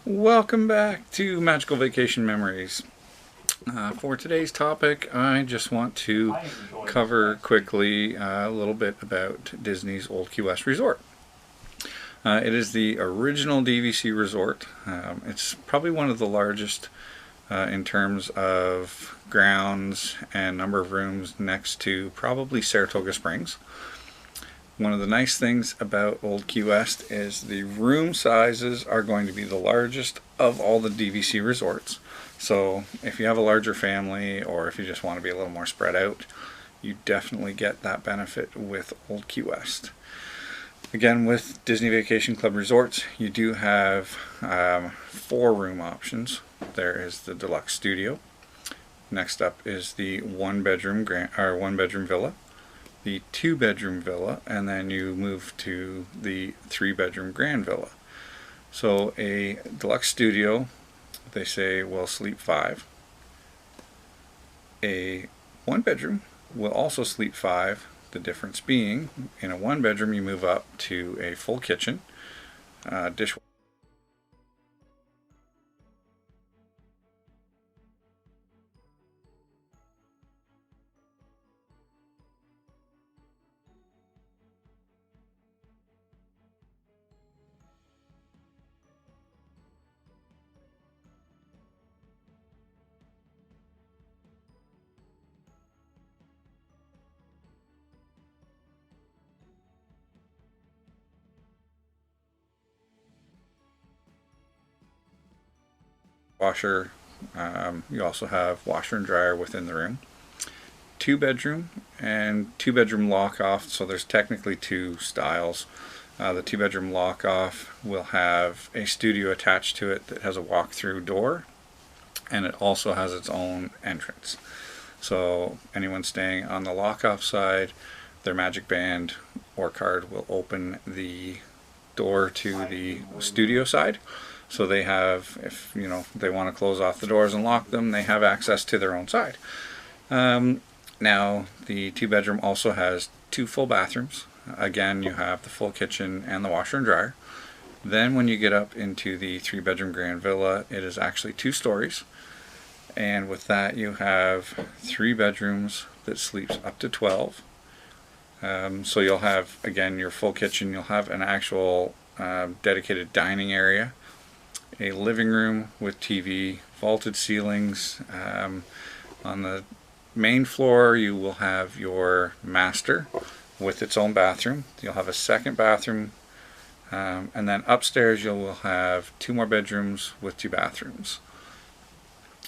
Welcome back to Magical Vacation Memories. For today's topic, I just want to cover quickly a little bit about Disney's Old Key West Resort. It is the original DVC resort. It's probably one of the largest in terms of grounds and number of rooms, next to probably Saratoga Springs. One of the nice things about Old Key West is the room sizes are going to be the largest of all the DVC resorts. So if you have a larger family, or if you just want to be a little more spread out, you definitely get that benefit with Old Key West. Again, with Disney Vacation Club Resorts, you do have 4 room options. There is the Deluxe Studio. Next up is the one bedroom villa, the 2-bedroom villa, and then you move to the 3-bedroom grand villa. So a Deluxe Studio, they say, will sleep 5. A 1-bedroom will also sleep 5. The difference being, in a 1-bedroom you move up to a full kitchen, dishwasher, you also have washer and dryer within the room. 2-bedroom and 2-bedroom lock-off, so there's technically 2 styles. The 2-bedroom lock-off will have a studio attached to it that has a walk-through door, and it also has its own entrance. So anyone staying on the lock-off side, their Magic Band or card will open the door to the studio side. So they have, if they want to close off the doors and lock them, they have access to their own side. Now the 2-bedroom also has 2 full bathrooms. Again, you have the full kitchen and the washer and dryer. Then when you get up into the 3-bedroom grand villa, it is actually 2 stories. And with that you have 3 bedrooms that sleeps up to 12. So you'll have, again, your full kitchen. You'll have an actual dedicated dining area, a living room with TV, vaulted ceilings. On the main floor you will have your master with its own bathroom. You'll have a second bathroom, and then upstairs you will have 2 more bedrooms with 2 bathrooms.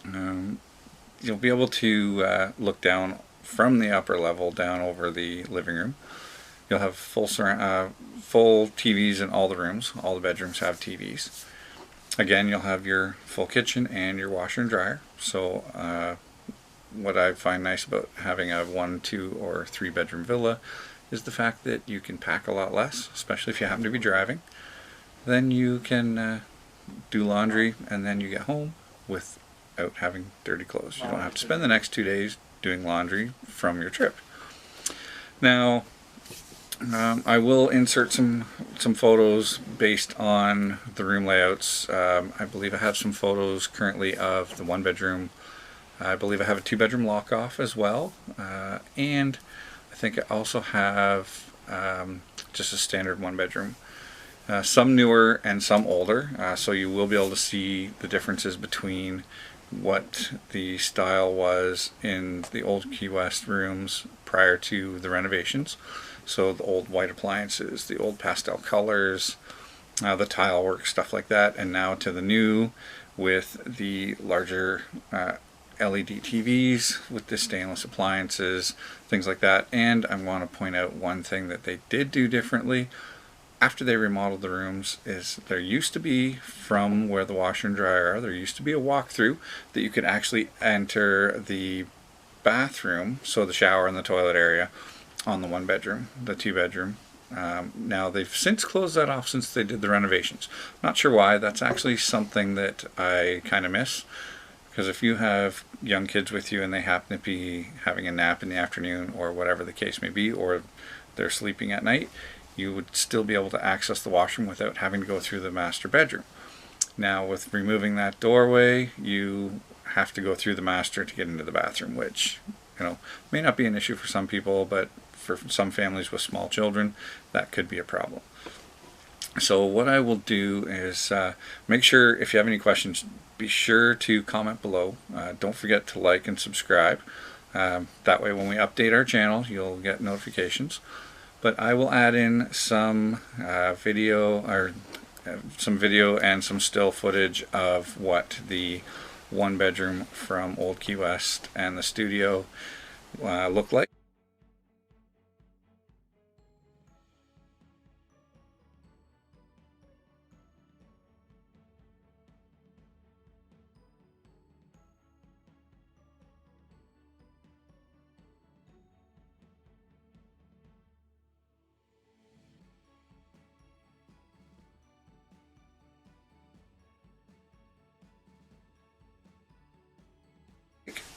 You'll be able to look down from the upper level down over the living room. You'll have full TVs in all the rooms. All the bedrooms have TVs. Again, you'll have your full kitchen and your washer and dryer. So what I find nice about having a 1, 2, or 3-bedroom villa is the fact that you can pack a lot less, especially if you happen to be driving. Then you can do laundry, and then you get home without having dirty clothes. You don't have to spend the next 2 days doing laundry from your trip. Now, I will insert some photos based on the room layouts. I believe I have some photos currently of the 1-bedroom. I believe I have a 2-bedroom lock-off as well, and I think I also have just a standard 1-bedroom. Some newer and some older, so you will be able to see the differences between what the style was in the Old Key West rooms prior to the renovations. So the old white appliances, the old pastel colors, the tile work, stuff like that, and now to the new with the larger LED TVs with the stainless appliances, things like that. And I want to point out one thing that they did do differently after they remodeled the rooms is there used to be, from where the washer and dryer are, there used to be a walkthrough that you could actually enter the bathroom, so the shower and the toilet area, on the 1-bedroom. The 2-bedroom, now they've since closed that off since they did the renovations. Not sure why. That's actually something that I kind of miss, because if you have young kids with you and they happen to be having a nap in the afternoon or whatever the case may be, or they're sleeping at night, you would still be able to access the washroom without having to go through the master bedroom. Now with removing that doorway, you have to go through the master to get into the bathroom, which, may not be an issue for some people, but for some families with small children, that could be a problem. So what I will do is make sure, if you have any questions, be sure to comment below. Don't forget to like and subscribe. That way when we update our channel, you'll get notifications. But I will add in some video and some still footage of what the one bedroom from Old Key West and the studio look like.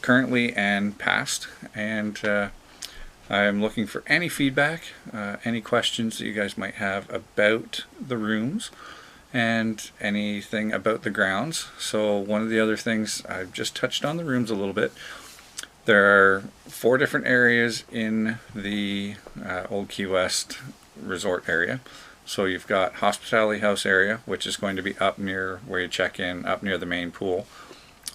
Currently and past, and I'm looking for any feedback, any questions that you guys might have about the rooms and anything about the grounds. So one of the other things, I've just touched on the rooms a little bit. There are 4 different areas in the Old Key West resort area. So you've got Hospitality House area, which is going to be up near where you check in, up near the main pool.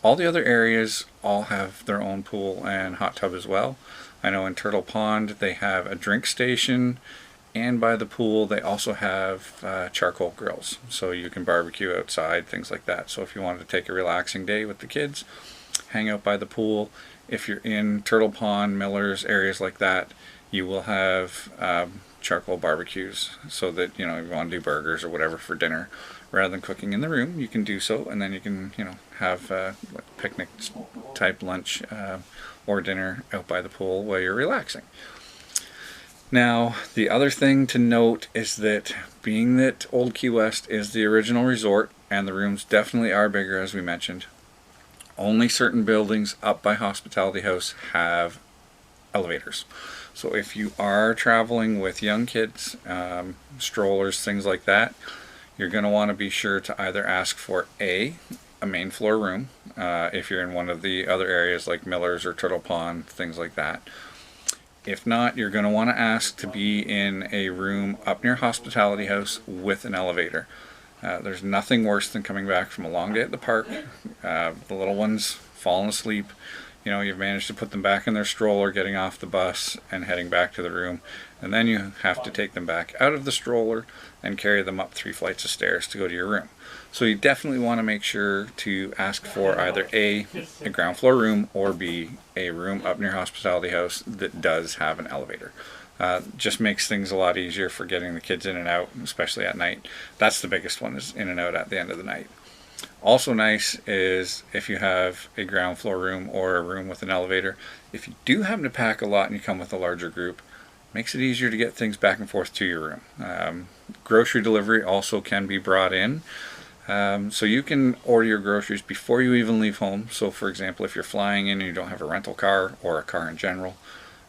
All the other areas all have their own pool and hot tub as well. I know in Turtle Pond they have a drink station, and by the pool they also have charcoal grills, so you can barbecue outside, things like that. So if you wanted to take a relaxing day with the kids, hang out by the pool. If you're in Turtle Pond, Millers, areas like that, you will have charcoal barbecues, so that if you want to do burgers or whatever for dinner, rather than cooking in the room, you can do so, and then you can have picnic type lunch or dinner out by the pool while you're relaxing. Now the other thing to note is that, being that Old Key West is the original resort and the rooms definitely are bigger, as we mentioned, only certain buildings up by Hospitality House have elevators. So if you are traveling with young kids, strollers, things like that, you're going to want to be sure to either ask for a main floor room, if you're in one of the other areas like Millers or Turtle Pond, things like that. If not, you're going to want to ask to be in a room up near Hospitality House with an elevator. There's nothing worse than coming back from a long day at the park, the little ones falling asleep, you've managed to put them back in their stroller, getting off the bus and heading back to the room, and then you have to take them back out of the stroller and carry them up 3 flights of stairs to go to your room. So you definitely want to make sure to ask for either A, ground floor room, or B, a room up near Hospitality House that does have an elevator. Just makes things a lot easier for getting the kids in and out, especially at night. That's the biggest one, is in and out at the end of the night. Also nice is if you have a ground floor room or a room with an elevator, if you do happen to pack a lot and you come with a larger group, makes it easier to get things back and forth to your room. Grocery delivery also can be brought in. So you can order your groceries before you even leave home. So for example, if you're flying in and you don't have a rental car or a car in general,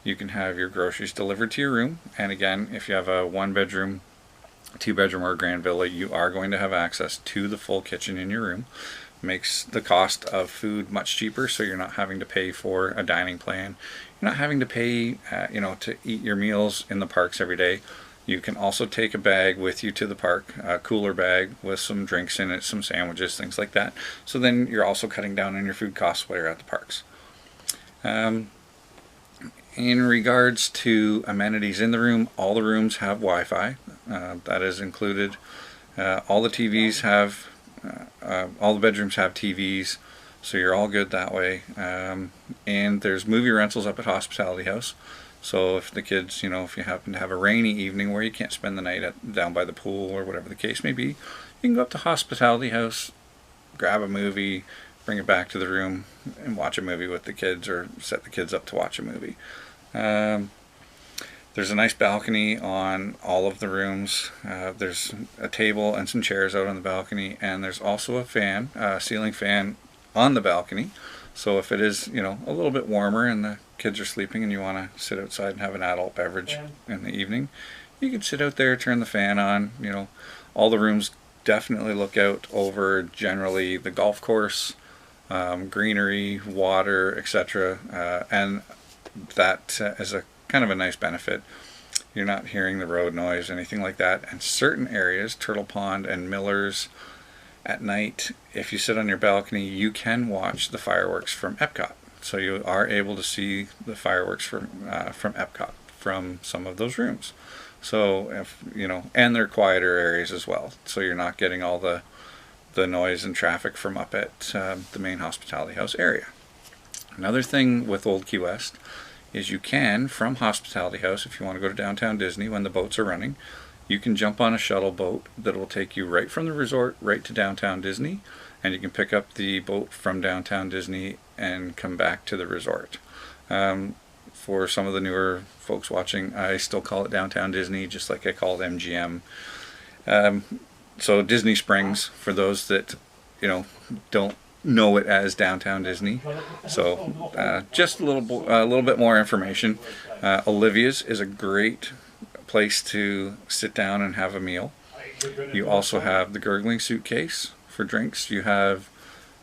you can have your groceries delivered to your room. And again, if you have a 1-bedroom, 2-bedroom, or a grand villa, you are going to have access to the full kitchen in your room. Makes the cost of food much cheaper, so you're not having to pay for a dining plan. You're not having to pay to eat your meals in the parks every day. You can also take a bag with you to the park, a cooler bag with some drinks in it, some sandwiches, things like that. So then you're also cutting down on your food costs while you're at the parks. In regards to amenities in the room, all the rooms have Wi-Fi. That is included. All the TVs have, all the bedrooms have TVs, so you're all good that way. And there's movie rentals up at Hospitality House. So if the kids, if you happen to have a rainy evening where you can't spend the night down by the pool or whatever the case may be, you can go up to Hospitality House, grab a movie, bring it back to the room and watch a movie with the kids, or set the kids up to watch a movie. There's a nice balcony on all of the rooms. There's a table and some chairs out on the balcony, and there's also a fan, ceiling fan on the balcony. So if it is, a little bit warmer and the kids are sleeping and you want to sit outside and have an adult beverage in the evening, you can sit out there, turn the fan on. All the rooms definitely look out over generally the golf course, greenery, water, etc. And that is a kind of a nice benefit. You're not hearing the road noise, anything like that. And certain areas, Turtle Pond and Millers, at night, if you sit on your balcony, you can watch the fireworks from Epcot. So you are able to see the fireworks from Epcot from some of those rooms. So if you know, and they're quieter areas as well. So you're not getting all the noise and traffic from up at the main hospitality house area. Another thing with Old Key West is you can, from Hospitality House, if you want to go to Downtown Disney when the boats are running, you can jump on a shuttle boat that will take you right from the resort right to Downtown Disney, and you can pick up the boat from Downtown Disney and come back to the resort. For some of the newer folks watching, I still call it Downtown Disney, just like I call it MGM. So Disney Springs, for those that don't know it as Downtown Disney. So just a little bit more information. Olivia's is a great place to sit down and have a meal. You also have the Gurgling Suitcase for drinks. You have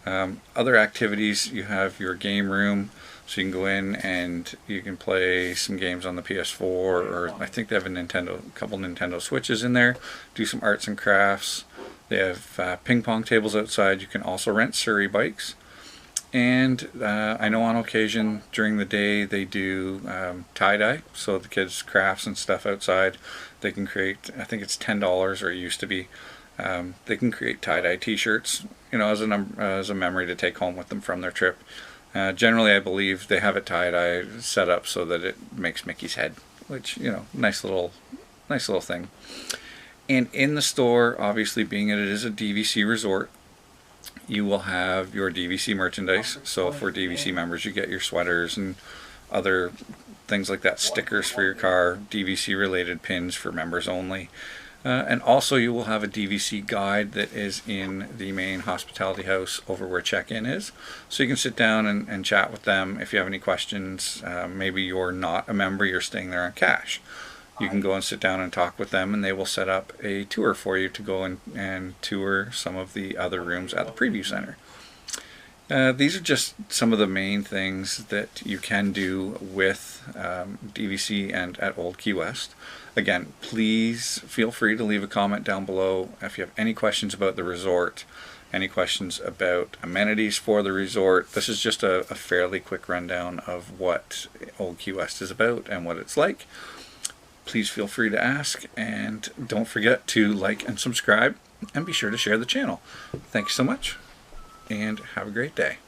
other activities. You have your game room, so you can go in and you can play some games on the PS4, or I think they have a couple Nintendo Switches in there. Do some arts and crafts. They have ping pong tables outside. You can also rent Surrey bikes. And I know on occasion during the day they do tie-dye, so the kids' crafts and stuff outside. They can create, I think it's $10, or it used to be, they can create tie-dye t-shirts, as a memory to take home with them from their trip. Generally I believe they have it tie-dye set up so that it makes Mickey's head, which, nice little thing. And in the store, obviously being that it is a DVC resort, you will have your DVC merchandise. So for DVC members, you get your sweaters and other things like that, stickers for your car, DVC related pins for members only. And also you will have a DVC guide that is in the main hospitality house over where check-in is. So you can sit down and chat with them if you have any questions. Maybe you're not a member, you're staying there on cash. You can go and sit down and talk with them, and they will set up a tour for you to go and tour some of the other rooms at the Preview Center. These are just some of the main things that you can do with DVC and at Old Key West. Again, please feel free to leave a comment down below if you have any questions about the resort, any questions about amenities for the resort. This is just a fairly quick rundown of what Old Key West is about and what it's like. Please feel free to ask, and don't forget to like and subscribe, and be sure to share the channel. Thank you so much, and have a great day.